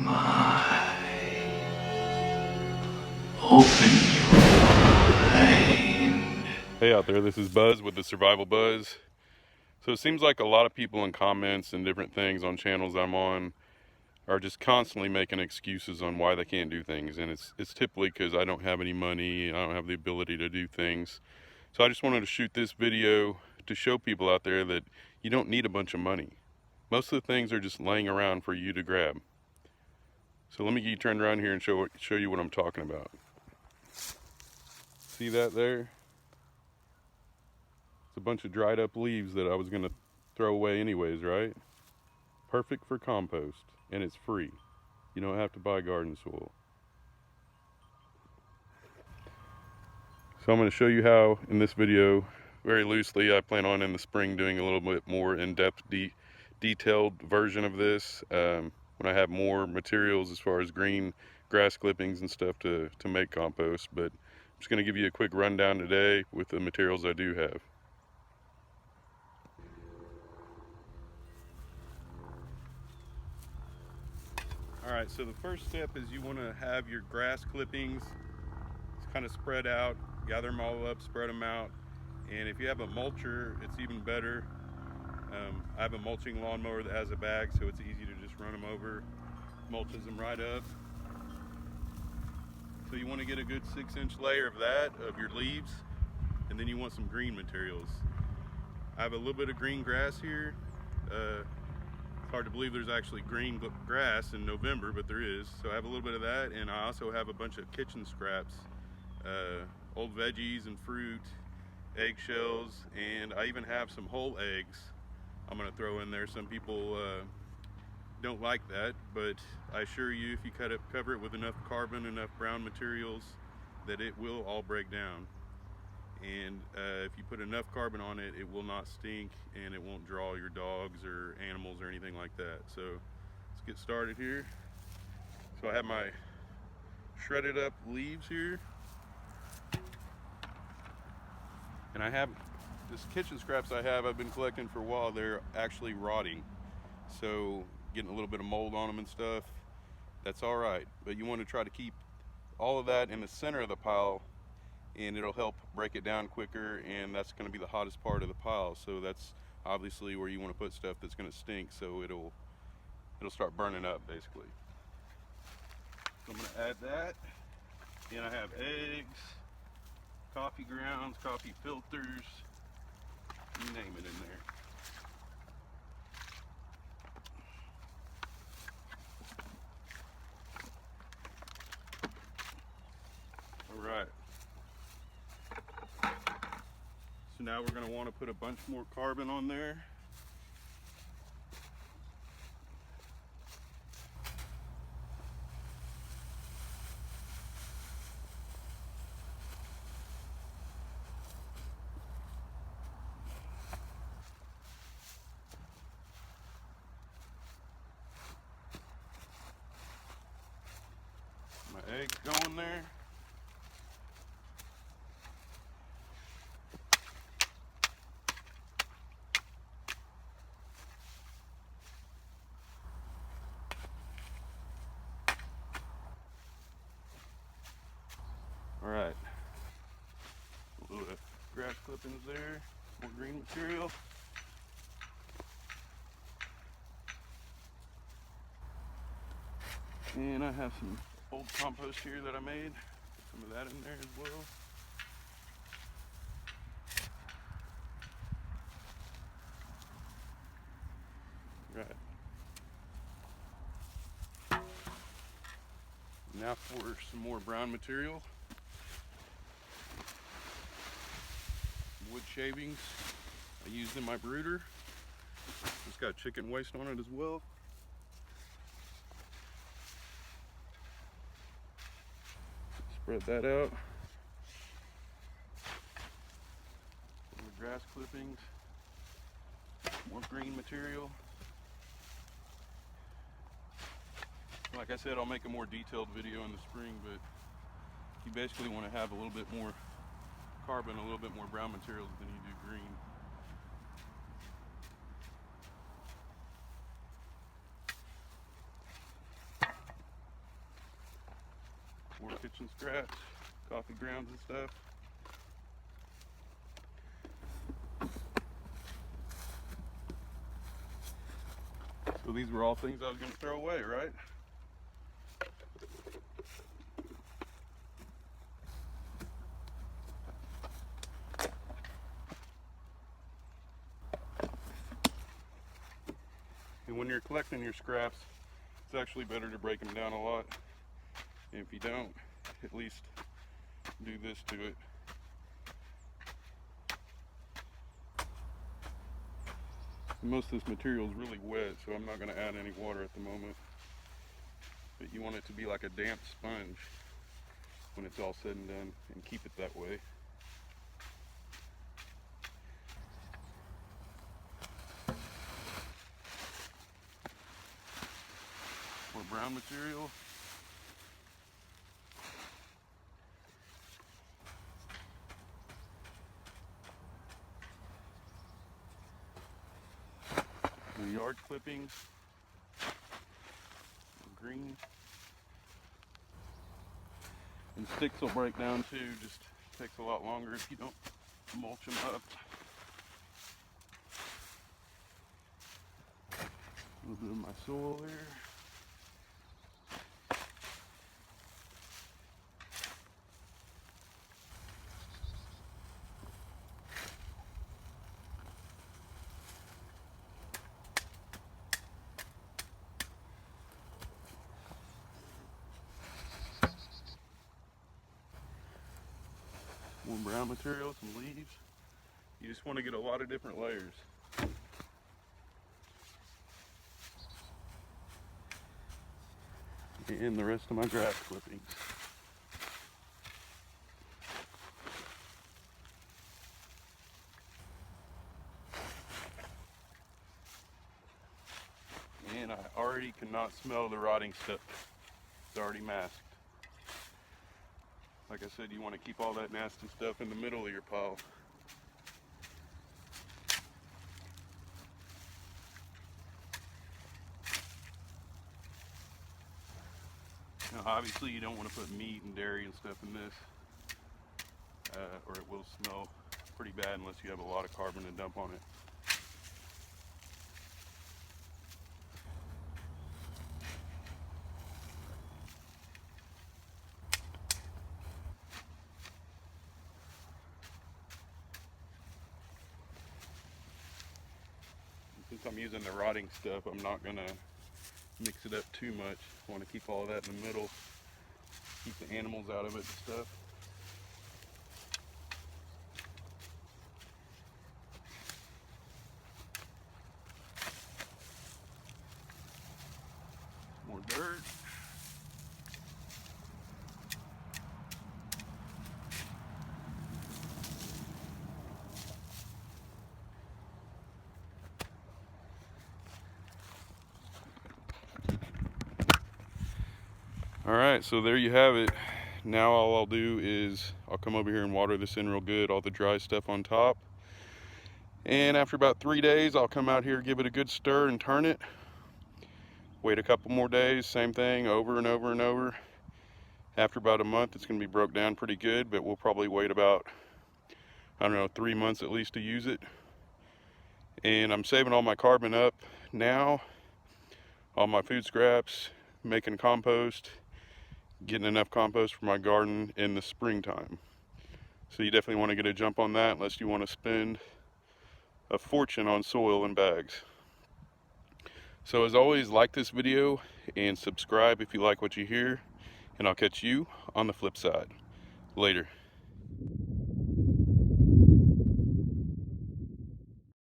my. Open your mind. Hey out there, this is Buzz with the Survival Buzz. So it seems like a lot of people in comments and different things on channels I'm on are just constantly making excuses on why they can't do things, and it's typically because I don't have any money and I don't have the ability to do things. So I just wanted to shoot this video to show people out there that you don't need a bunch of money. Most of the things are just laying around for you to grab. So let me get you turned around here and show you what I'm talking about. See that there? It's a bunch of dried up leaves that I was going to throw away anyways, right? Perfect for compost, and it's free. You don't have to buy garden soil. So I'm going to show you how, in this video, very loosely, I plan on in the spring doing a little bit more in-depth, detailed version of this when I have more materials as far as green grass clippings and stuff to make compost. But I'm just going to give you a quick rundown today with the materials I do have. Alright, so the first step is you want to have your grass clippings kind of spread out, gather them all up, spread them out, and if you have a mulcher, it's even better. I have a mulching lawnmower that has a bag, so it's easy to just run them over, mulches them right up. So you want to get a good 6-inch layer of that, of your leaves, and then you want some green materials. I have a little bit of green grass here. It's hard to believe there's actually green grass in November, but there is. So I have a little bit of that, and I also have a bunch of kitchen scraps, old veggies and fruit, eggshells, and I even have some whole eggs I'm going to throw in there. Some people don't like that, but I assure you, if you cover it with enough carbon, enough brown materials, that it will all break down. And if you put enough carbon on it, it will not stink, and it won't draw your dogs or animals or anything like that. So let's get started here. So I have my shredded up leaves here, and I have this kitchen scraps I've been collecting for a while. They're actually rotting, so getting a little bit of mold on them and stuff, that's all right. But you want to try to keep all of that in the center of the pile, and it'll help break it down quicker, and that's going to be the hottest part of the pile. So that's obviously where you want to put stuff that's going to stink, so it'll start burning up basically. So I'm going to add that, and I have eggs, coffee grounds, coffee filters, you name it in there. All right. So now we're going to want to put a bunch more carbon on there. My eggs going there. All right, a little bit of grass clippings there, more green material. And I have some old compost here that I made. Put some of that in there as well. Right. Now for some more brown material. Wood shavings I used in my brooder. It's got chicken waste on it as well. Spread that out. More grass clippings. More green material. Like I said, I'll make a more detailed video in the spring, but you basically want to have a little bit more carbon, a little bit more brown materials than you do green. kitchen scraps, coffee grounds and stuff. So these were all things I was going to throw away, right? And when you're collecting your scraps, it's actually better to break them down a lot. And if you don't, at least do this to it. Most of this material is really wet, so I'm not going to add any water at the moment. But you want it to be like a damp sponge when it's all said and done, and keep it that way. More brown material. The yard clippings. Green. And sticks will break down too, just takes a lot longer if you don't mulch them up. A little bit of my soil there. More brown material, some leaves. You just want to get a lot of different layers. And the rest of my grass clippings. And I already cannot smell the rotting stuff. It's already masked. Like I said, you want to keep all that nasty stuff in the middle of your pile. Now obviously you don't want to put meat and dairy and stuff in this, or it will smell pretty bad unless you have a lot of carbon to dump on it. Since I'm using the rotting stuff, I'm not going to mix it up too much. I want to keep all of that in the middle, keep the animals out of it and stuff. More dirt. Alright, so there you have it. Now all I'll do is I'll come over here and water this in real good, all the dry stuff on top. And after about 3 days, I'll come out here, give it a good stir and turn it. Wait a couple more days, same thing, over and over and over. After about a month, it's going to be broke down pretty good, but we'll probably wait about, I don't know, 3 months at least to use it. And I'm saving all my carbon up now, all my food scraps, making compost, getting enough compost for my garden in the springtime. So you definitely want to get a jump on that unless you want to spend a fortune on soil and bags. So as always, like this video and subscribe if you like what you hear, and I'll catch you on the flip side. Later.